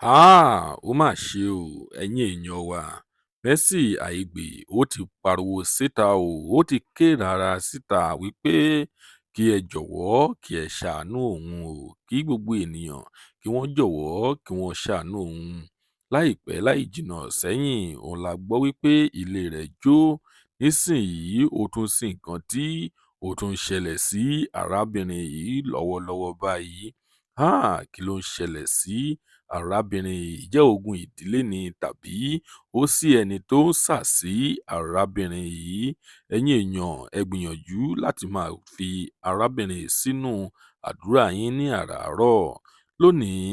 Ó mà ṣe o, ẹ̀yin èèyàn wa. Mercy Aigbe ó ti pariwo síta o, ó ti ké rárá síta wípé kí ẹ jọ̀wọ́ kí ẹ ṣàánú òun o, kí gbogbo ènìyàn kí wọ́n jọ̀wọ́ kí wọ́n ṣàánú òun. Láìpẹ́ láì jìnnà sẹ́yìn, òun la gbọ́ wípé ilé rẹ̀ jó. Nísìnyìí, ó tún sí nǹkan tí ó tún ṣẹlẹ̀ sí arábìnrin yìí lọ́wọ́lọ́wọ́ báyìí. Kí ló ń ṣẹlẹ̀ sí arábìnrin yìí? Jẹ́ ogun ìdílé ni tàbí ó sí ẹni tó ń sà sí arábìnrin yìí? Ẹ̀yin èèyàn, ẹ gbìyànjú láti máa fi arábìnrin yìí sínú àdúrà yín ní àràárọ̀. Lónìí,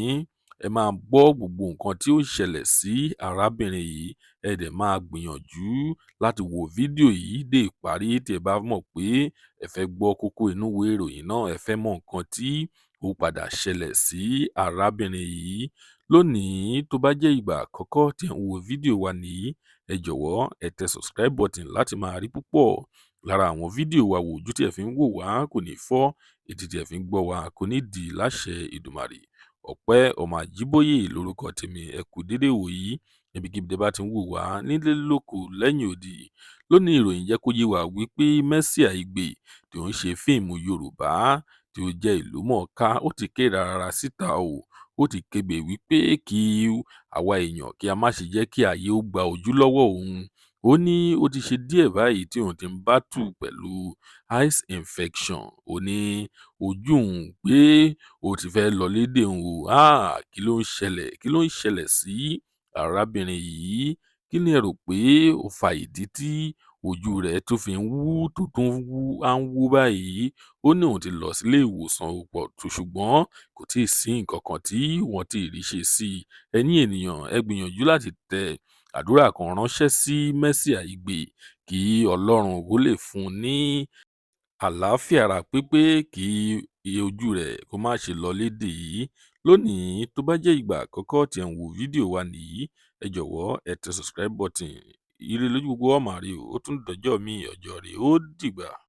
ẹ máa gbọ́ gbogbo nǹkan tí ó ṣẹlẹ̀ sí arábìnrin yìí. Ẹ dẹ̀ máa gbìyànjú láti wo fídíò yìí dé ìparí tí ẹ bá mọ̀ pé ẹ fẹ́ gbọ́ kókó inú ìwé ìròyìn náà, ẹ fẹ́ mọ nǹkan tí ó padà ṣẹlẹ̀ sí arábìnrin yìí. Lónìí, tó bá jẹ́ ìgbà àkọ́kọ́ tí ẹ̀ ń wo fídíò wa nìyí, ẹ jọ̀wọ́ ẹ tẹ subscribe button láti máa rí púpọ̀ lára àwọn fídíò wa wò. Ojú tí ẹ fi ń wò wá kò ní fọ́, etí tí ẹ fi ń gbọ́ wa kò ní dì láṣẹ Èdùmàrè. Ọpẹ́ ọmọ Àjíbóyè lórúkọ tèmi. Ẹ kú dédé wòyí níbikíbi tẹ́ bá ti ń wò wá, nílé lóko lẹ́yìn odi. Lónìí, ìròyìn jẹ́ kó yé wa wípé Mercy Aigbe tí ó ń ṣe fíìmù Yorùbá tí ó jẹ́ ìlúmọ̀ọ́ká, ó ti ké rárá síta o. Ó ti kégbe wípé kí àwa èèyàn kí a má ṣe jẹ́ kí ayé ó gba ojú lọ́wọ́ òun. Ó ní ó ti ṣe díẹ̀ báyìí tí òun ti ń battle pẹ̀lú eyes infection. Ó ní ojú òun pé ó ti fẹ́ lọ lédè òun o. Kí ló ń ṣẹlẹ̀? Kí ló ń ṣẹlẹ̀ sí arábìnrin yìí? Kí ni ẹ rò pé ó fa ìdí tí ojú rẹ̀ tó fi ń wú, tó tún ń wú báyìí? Ó ní òun ti lọ sílé ìwòsàn ṣùgbọ́n kò tíì sí nǹkan kan tí wọ́n ti rí ṣe sí i. Ẹ̀yin ènìyàn, ẹ gbìyànjú láti tẹ àdúrà kan ránṣẹ́ sí Mercy Aigbe kí Ọlọ́run ó lè fún un ní àlàáfíà ara pípé, kí ojú rẹ̀ kó má ṣe lọ lédè yìí. Lónìí, tó bá jẹ́ ìgbà àkọ́kọ́ tí ẹ̀ ń wo fídíò wa nìyí, ẹ jọ̀wọ́ ẹ tẹ subscribe button. Ire lójú gbogbo wa máa rí o. Ó tún dọjọ́ mi ọjọ́ rẹ̀ ó dìgbà.